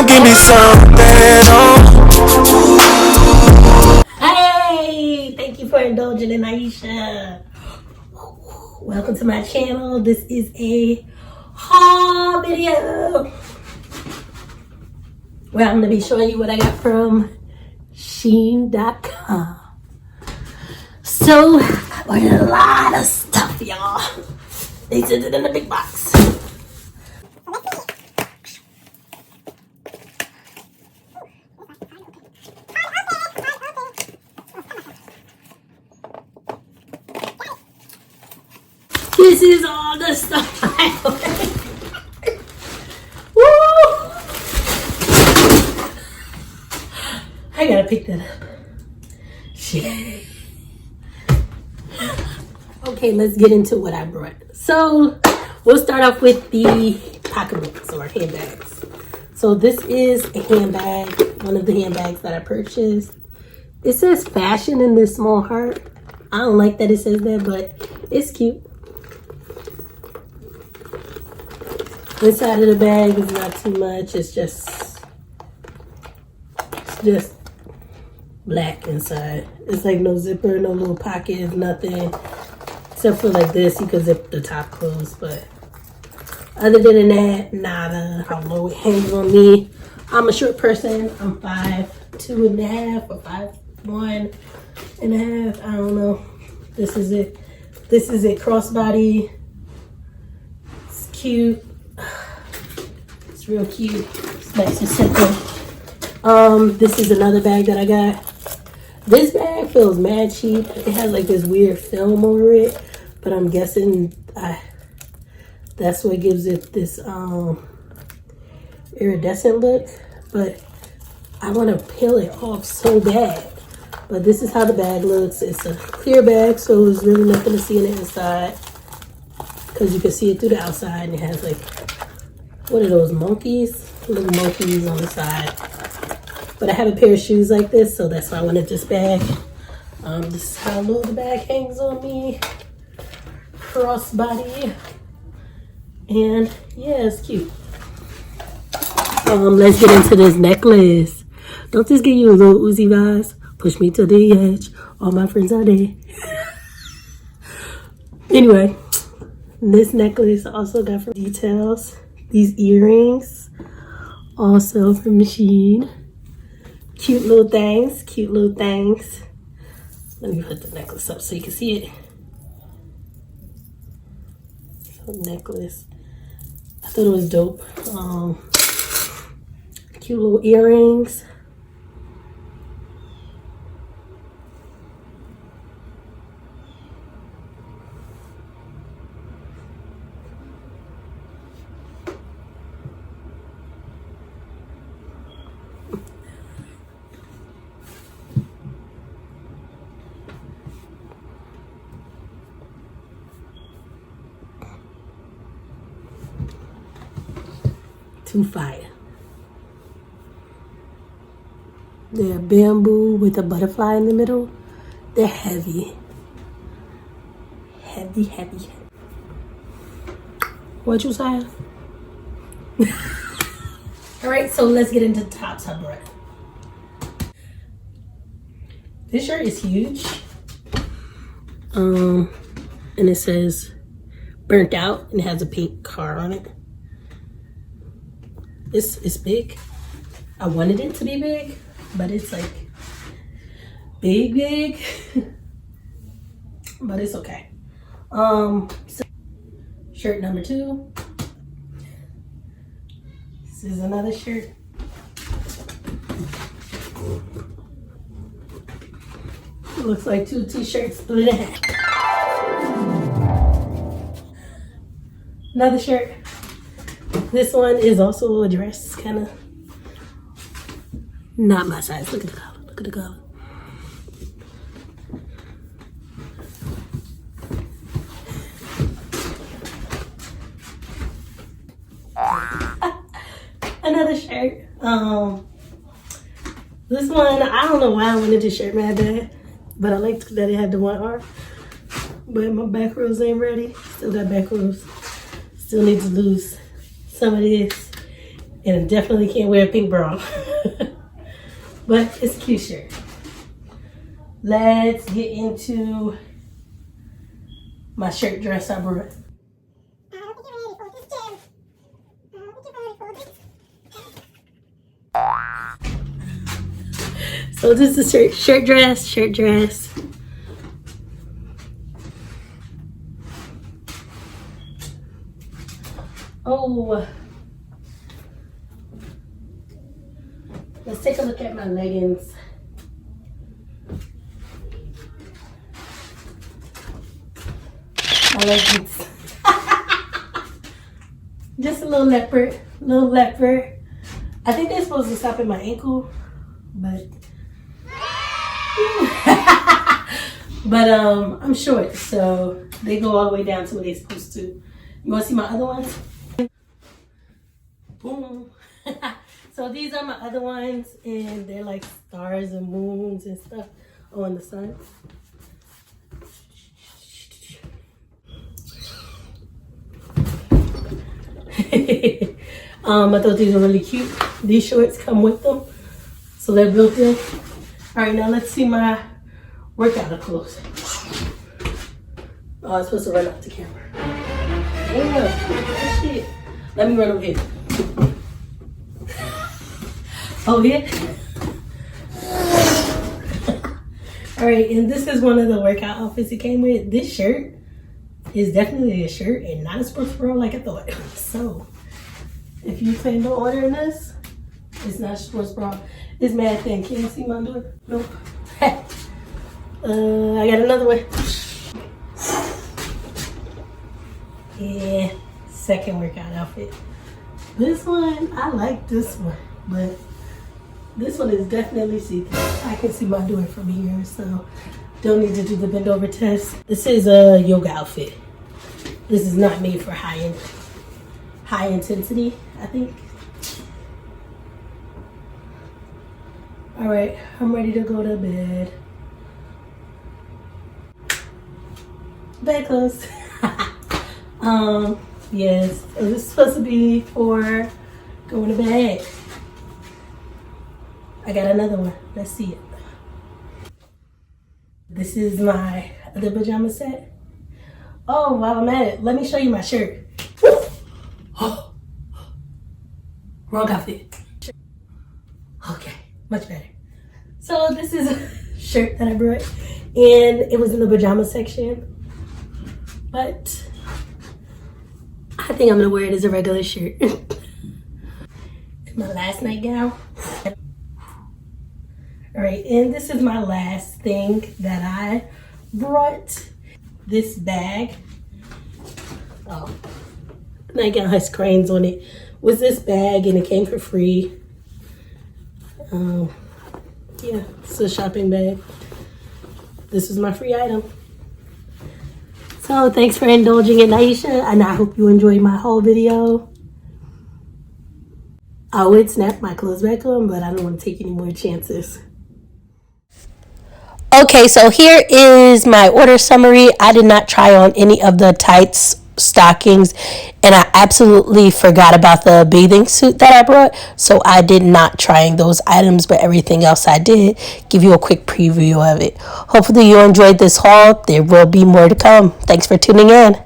give me something. Hey, thank you for indulging in Aisha. Welcome to my channel. This is a haul video where I'm going to be showing you what I got from Shein.com. So, I ordered a lot of stuff, y'all. They sent it in a big box. This is all the stuff I ordered. Woo! I gotta pick that up. Shit. Okay, let's get into what I brought. So, we'll start off with the pocketbooks or handbags. So this is a handbag, one of the handbags that I purchased. It says fashion in this small heart. I don't like that it says that, but it's cute. Inside of the bag is not too much. It's just black inside. It's like no zipper, no little pockets, nothing. Except for like this, you can zip the top closed, but other than that, nada. How low it hangs on me. I'm a short person. I'm 5'2.5" or 5'1.5". I don't know. This is it. This is it. Crossbody. It's cute. It's real cute. It's nice and simple. This is another bag that I got. This bag feels mad cheap. It has like this weird film over it, but I'm guessing that's what gives it this iridescent look. But I want to peel it off so bad. But this is how the bag looks. It's a clear bag, so there's really nothing to see in the inside, because you can see it through the outside, and it has like, what are those, monkeys? Little monkeys on the side. But I have a pair of shoes like this, so that's why I wanted this bag. This is how low the bag hangs on me. Crossbody. And yeah, it's cute. Let's get into this necklace. Don't this give you a little Uzi vibes? Push me to the edge. All my friends are there. Anyway, this necklace also got from Details. These earrings also from Shein. Cute little things. Cute little things. Let me put the necklace up so you can see it. So necklace. I thought it was dope. Cute little earrings. Too fire. They're bamboo with a butterfly in the middle. They're heavy. Heavy, heavy, heavy. What you say? Alright, so let's get into tops I brought. This shirt is huge. And it says burnt out, and it has a pink car on it. It's big. I wanted it to be big, but it's like big. But it's okay. So shirt number 2. This is another shirt. It looks like 2 t-shirts split in half. Another shirt. This one is also a dress, kind of not my size. Look at the color. Look at the color. Another shirt. This one, I don't know why I wanted this shirt mad bad, but I liked that it had the one arm. But my back rows ain't ready. Still got back rows. Still need to lose some of this. And I definitely can't wear a pink bra. But it's a cute shirt. Let's get into my shirt dress I brought. So this is shirt dress. Oh, let's take a look at my leggings. My leggings. Just a little leopard. I think they're supposed to stop at my ankle, but but I'm short, so they go all the way down to where they're supposed to. You want to see my other ones? Boom. So these are my other ones, and they're like stars and moons and stuff on the sun. I thought these were really cute. These shorts come with them, so they're built in. All right, now let's see my workout clothes. Oh, I'm supposed to run off the camera. Yeah, shit. Let me run over here. Over here. All right, and this is one of the workout outfits it came with. This shirt is definitely a shirt and not a sports bra like I thought. So if you plan on ordering this, it's not a sports bra. It's mad thin. Can you see my door? Nope. I got another one. Yeah, second workout outfit. This one, I like this one, but this one is definitely see-through. I can see my door from here, so don't need to do the bend over test. This is a yoga outfit. This is not made for high intensity, I think. All right, I'm ready to go to bed. Bed clothes. Yes, it was supposed to be for going to bed. I got another one. Let's see it. This is my other pajama set. Oh, while I'm at it, let me show you my shirt. Oh, wrong outfit. Okay, much better. So this is a shirt that I brought, and it was in the pajama section, but I think I'm gonna wear it as a regular shirt. My last nightgown. All right, and this is my last thing that I brought. This bag. Oh, the nightgown has cranes on it. Was this bag, and it came for free. Yeah, it's a shopping bag. This is my free item. So thanks for indulging in Aisha, and I hope you enjoyed my whole video. I would snap my clothes back on, but I don't want to take any more chances. Okay, so here is my order summary. I did not try on any of the tights, stockings, and I absolutely forgot about the bathing suit that I brought, so I did not try those items, but everything else I did. Give you a quick preview of it. Hopefully you enjoyed this haul. There will be more to come. Thanks for tuning in.